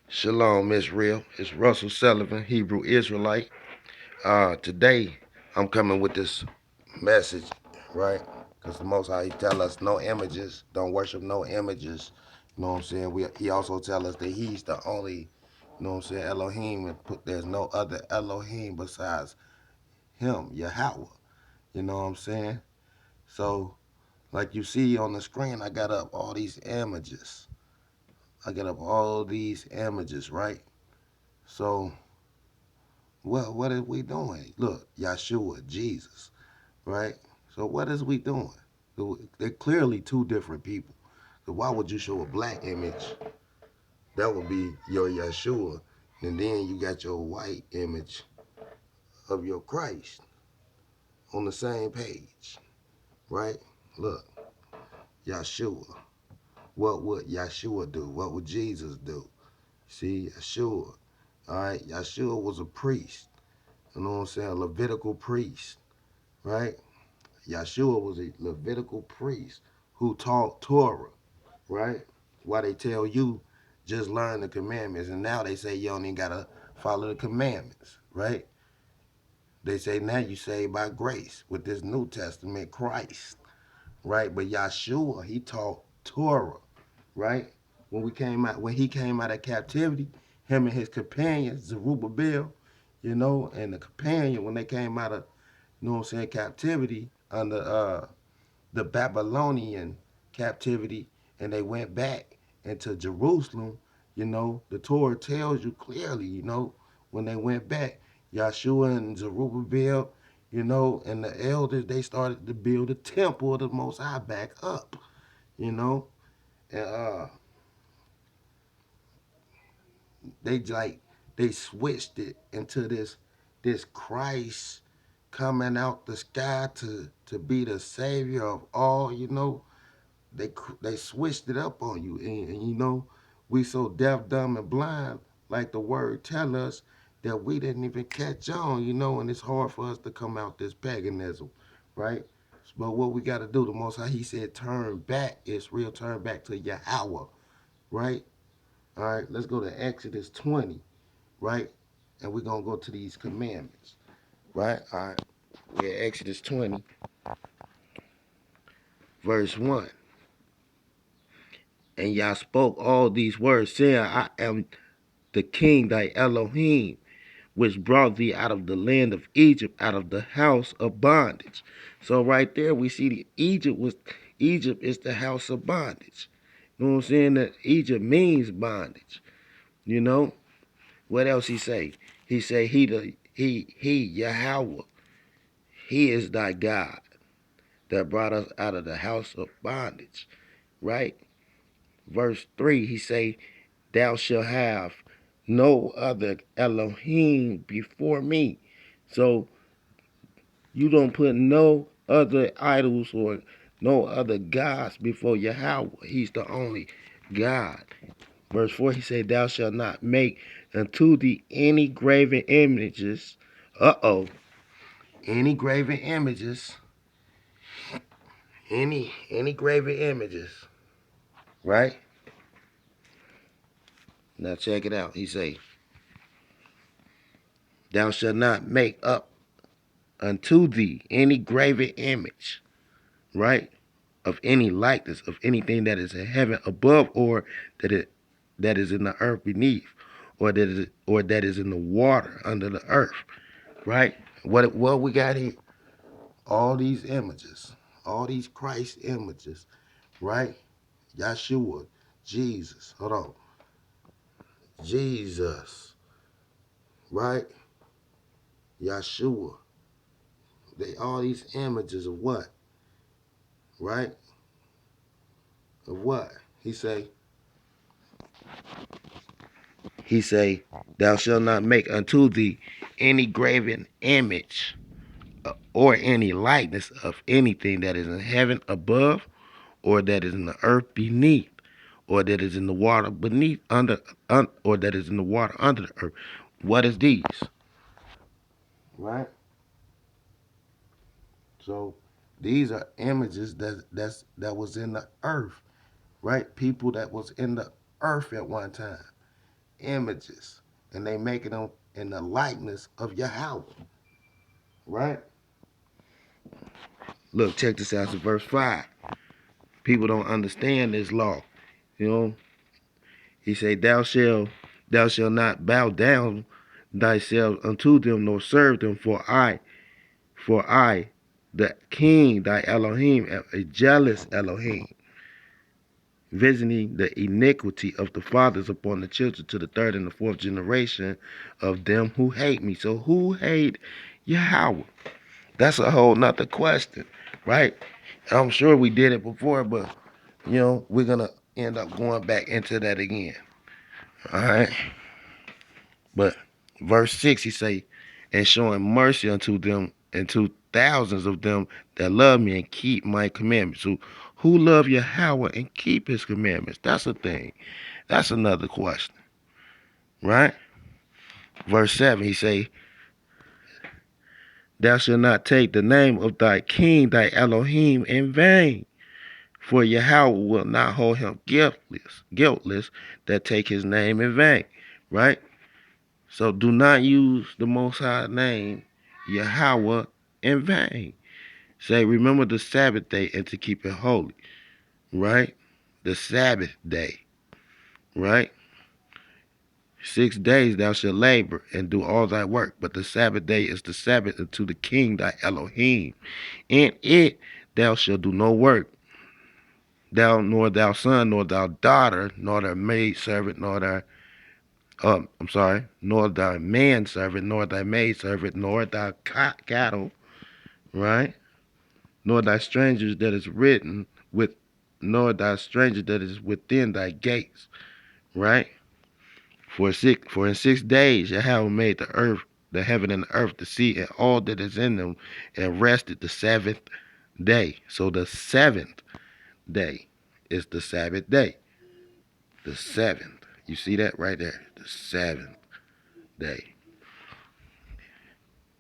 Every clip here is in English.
Shalom, Israel. It's Russell Sullivan, Hebrew Israelite. Today, I'm coming with this message, right? Because the Most High, He tell us no images, don't worship no images. You know what I'm saying? He also tell us that He's the only, you know what I'm saying, Elohim, and there's no other Elohim besides Him, Yahawah. You know what I'm saying? So, like you see on the screen, I got up all these images. I got up all these images, right? So, what are we doing? Look, Yahshua, Jesus, right? So what is we doing? They're clearly two different people. So why would you show a black image? That would be your Yahshua. And then you got your white image of your Christ on the same page, right? Look, Yahshua. What would Yahshua do? What would Jesus do? See, Yahshua. All right, Yahshua was a priest. You know what I'm saying? A Levitical priest, right? Yahshua was a Levitical priest who taught Torah, right? Why they tell you just learn the commandments, and now they say you don't even gotta follow the commandments, right? They say now you saved by grace with this New Testament Christ, right? But Yahshua, he taught Torah, right? When he came out of captivity, him and his companion Zerubbabel, and the companion when they came out of, captivity under the Babylonian captivity, and they went back into Jerusalem. The Torah tells you clearly, when they went back, Yahshua and Zerubbabel, and the elders, they started to build the temple of the Most High back up, you know, and they like they switched it into this Christ coming out the sky to be the savior of all, they they switched it up on you, and we so deaf, dumb, and blind, like the word tell us, that we didn't even catch on, and it's hard for us to come out this paganism, right? But what we got to do, the Most High, He said, turn back, Israel, turn back to Yahweh, right? All right, let's go to Exodus 20, right? And we're gonna go to these commandments, right? All right, yeah, Exodus 20, verse 1. And Yah spoke all these words, saying, I am the king thy Elohim, which brought thee out of the land of Egypt, out of the house of bondage. So right there we see that Egypt is the house of bondage. You know what I'm saying? That Egypt means bondage. You know? What else he say? He say he Yahweh, he is thy God that brought us out of the house of bondage. Right? Verse 3, he say, thou shalt have no other Elohim before me. So you don't put no other idols or no other gods before Yahweh. He's the only God. Verse 4, he said, thou shalt not make unto thee any graven images. Any graven images. Any graven images. Right? Now check it out. He say, thou shalt not make up unto thee any graven image, right? Of any likeness of anything that is in heaven above, or that is in the earth beneath, or that is in the water under the earth, right? What we got here? All these images, all these Christ images, right? Yahshua, Jesus. Hold on, Jesus, right? Yahshua. They all these images of what, right? Of what? He say, He say, thou shalt not make unto thee any graven image or any likeness of anything that is in heaven above, or that is in the earth beneath, or that is in the water beneath, or that is in the water under the earth. What is these? Right? So these are images that was in the earth, right? People that was in the earth at one time. images, and they making them in the likeness of Yahweh, right? Look, check this out in verse 5. People don't understand this law. You know, he say, thou shalt not bow down thyself unto them, nor serve them, for I, the king, thy Elohim, am a jealous Elohim, visiting the iniquity of the fathers upon the children to the third and the fourth generation of them who hate me. So who hate Yahweh? That's a whole nother question, right? I'm sure we did it before, but we're gonna end up going back into that again. All right. But verse 6, he say, and showing mercy unto them and to thousands of them that love me and keep my commandments. So who love Yahweh and keep his commandments? That's a thing. That's another question. Right? Verse 7, he say, thou shalt not take the name of thy king, thy Elohim, in vain. For Yahweh will not hold him guiltless that take his name in vain. Right? So do not use the Most High name, Yahweh, in vain. Say, remember the Sabbath day and to keep it holy. Right? The Sabbath day. Right? 6 days thou shalt labor and do all thy work, but the Sabbath day is the Sabbath unto the King thy Elohim. In it thou shalt do no work, thou nor thou son, nor thou daughter, nor thy maid servant, nor thy nor thy manservant, nor thy maidservant, nor thy cattle, right? Nor thy strangers that is written with, nor thy stranger that is within thy gates, right? For in 6 days Yahweh made the earth, the heaven and the earth, the sea, and all that is in them, and rested the seventh day. So the seventh day is the Sabbath day. The seventh. You see that right there? The seventh day.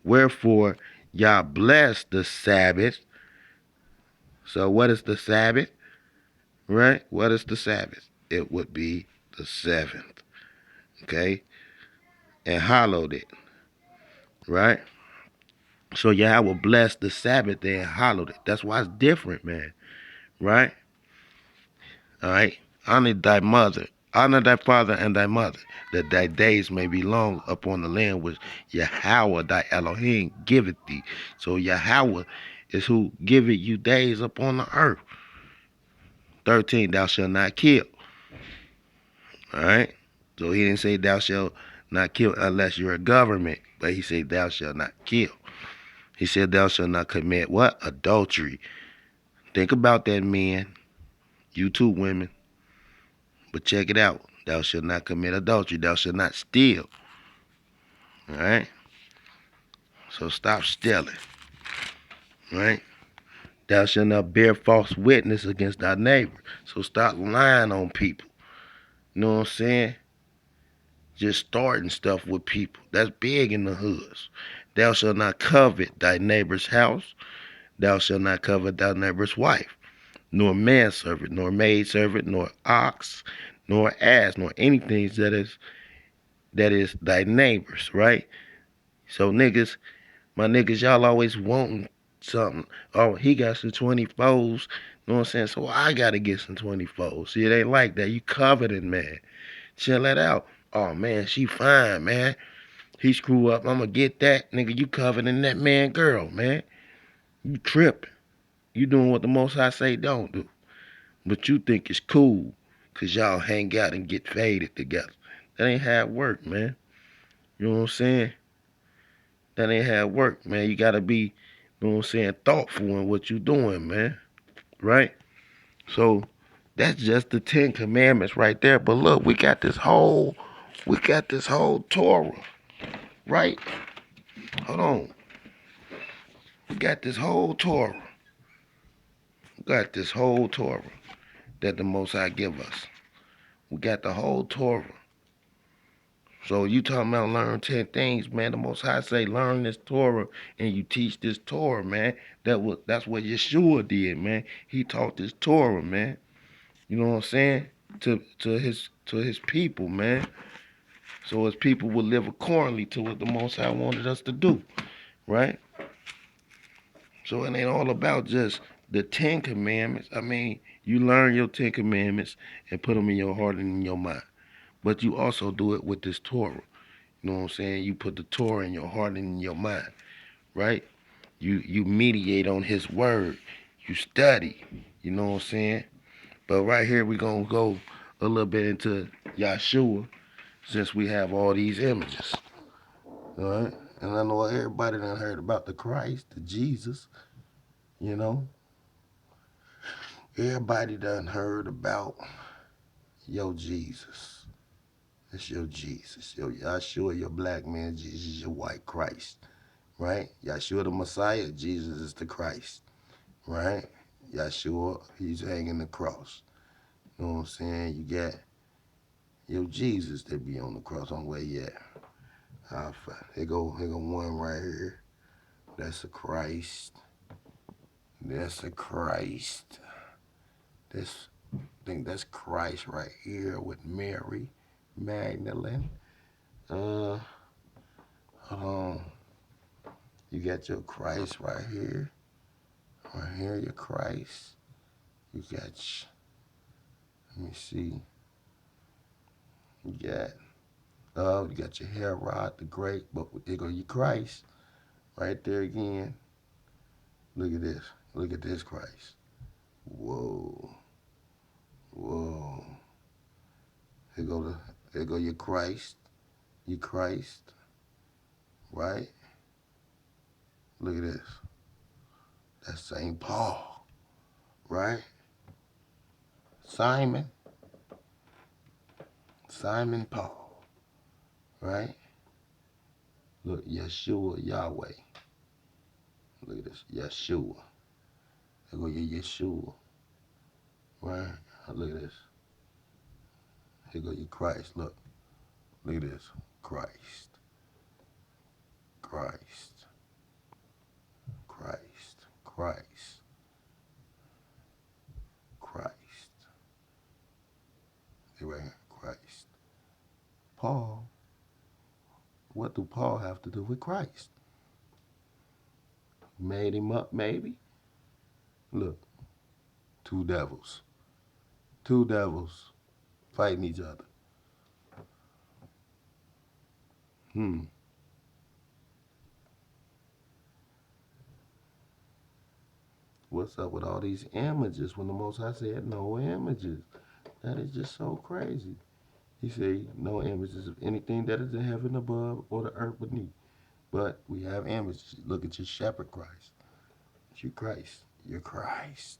Wherefore Yah blessed the Sabbath. So what is the Sabbath? Right? What is the Sabbath? It would be the seventh. Okay? And hallowed it. Right? So Yahweh blessed the Sabbath day and hallowed it. That's why it's different, man. Right? All right? Honor thy mother. Honor thy father and thy mother, that thy days may be long upon the land which Yahweh thy Elohim giveth thee. So Yahweh is who giveth you days upon the earth. 13, thou shalt not kill. All right? So he didn't say thou shalt not kill unless you're a government, but he said thou shalt not kill. He said thou shalt not commit what? Adultery. Think about that, men. You too, women. But check it out. Thou shalt not commit adultery. Thou shalt not steal. All right? So stop stealing. Right? Thou shalt not bear false witness against thy neighbor. So stop lying on people. You know what I'm saying? Just starting stuff with people. That's big in the hoods. Thou shalt not covet thy neighbor's house. Thou shalt not covet thy neighbor's wife, nor manservant, nor maidservant, nor ox, nor ass, nor anything that is thy neighbor's, right? So niggas, my niggas, y'all always wanting something. Oh, he got some 24s. You know what I'm saying? So I gotta get some 24s. See, it ain't like that. You coveting, man. Chill that out. Oh man, she fine, man. He screw up. I'ma get that. Nigga, you coveting that man girl, man. You tripping. You doing what the Most High say don't do. But you think it's cool because y'all hang out and get faded together. That ain't how it work, man. You know what I'm saying? That ain't how it work, man. You gotta be, you know what I'm saying, thoughtful in what you doing, man. Right? So that's just the 10 Commandments right there. But look, we got this whole Torah, right? Hold on. We got this whole Torah. We got this whole Torah that the Most High give us. We got the whole Torah. So you talking about learn 10 things, man. The Most High say learn this Torah and you teach this Torah, man. That's what Yeshua did, man. He taught this Torah, man. You know what I'm saying? To his people, man. So as people will live accordingly to what the Most High wanted us to do, right? So it ain't all about just the 10 Commandments. I mean, you learn your 10 Commandments and put them in your heart and in your mind. But you also do it with this Torah. You know what I'm saying? You put the Torah in your heart and in your mind, right? You mediate on His word. You study. You know what I'm saying? But right here we gonna go a little bit into Yahshua since we have all these images. All right? And I know everybody done heard about the Christ, the Jesus, you know. Everybody done heard about your Jesus. It's your Jesus. Your Yahshua, your black man Jesus, your white Christ. Right? Yahshua the Messiah, Jesus is the Christ. Right? Yahshua, he's hanging the cross. You know what I'm saying? You got your Jesus that be on the cross on where you at. Here go one right here. That's a Christ. That's a Christ. This I think that's Christ right here with Mary Magdalene. Hold on. You got your Christ right here. Right here, your Christ. You got, let me see. You got your Herod the Great, but there go your Christ. Right there again. Look at this. Look at this Christ. Whoa. Whoa. Here go your Christ. Your Christ. Right? Look at this. That's St. Paul. Right? Simon Paul. Right? Look, Yeshua Yahweh. Look at this. Yeshua. There go your Yeshua. Right? Look at this. Here go your Christ. Look. Look at this. Christ. Christ. Christ. Christ. Christ. See right here. Christ. Paul. What do Paul have to do with Christ? Made him up, maybe? Look. Two devils. Two devils fighting each other. What's up with all these images when the Most High said no images? That is just so crazy. He said no images of anything that is in heaven above or the earth beneath. But we have images. Look at your shepherd Christ. It's your Christ. Your Christ.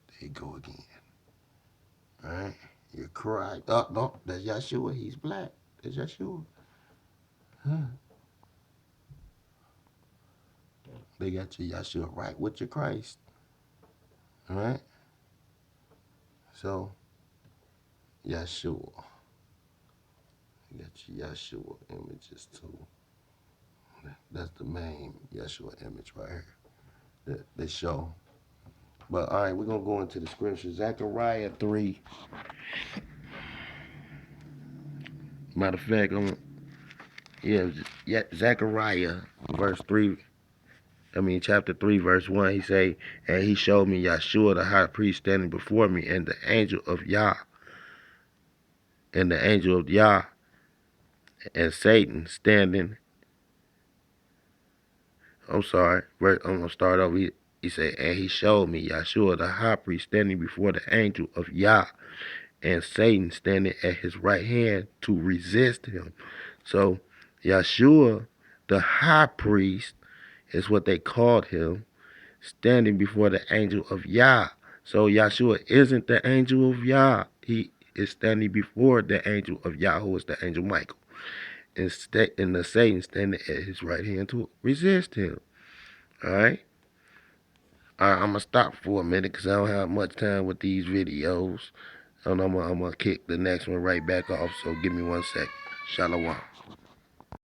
There you go again. All right? Your Christ. Oh, no, that's Yahshua. He's black. That's Yahshua. Huh. They got your Yahshua right with your Christ. All right? So, Yahshua. You got your Yahshua images too. That's the main Yahshua image right here that they show. But all right, we're gonna go into the scripture. Zechariah 3. Matter of fact, Zechariah verse 3. Chapter 3, verse 1. He say, and he showed me Yahshua the high priest standing before me, and the angel of Yah, and Satan standing. I'm sorry. I'm gonna start over. He said, and he showed me Yahshua the high priest standing before the angel of Yah, and Satan standing at his right hand to resist him. So Yahshua the high priest is what they called him, standing before the angel of Yah. So Yahshua isn't the angel of Yah. He is standing before the angel of Yah, who is the angel Michael. And the Satan standing at his right hand to resist him. All right? I'm going to stop for a minute because I don't have much time with these videos. And I'm going to kick the next one right back off. So give me 1 sec. Shalom.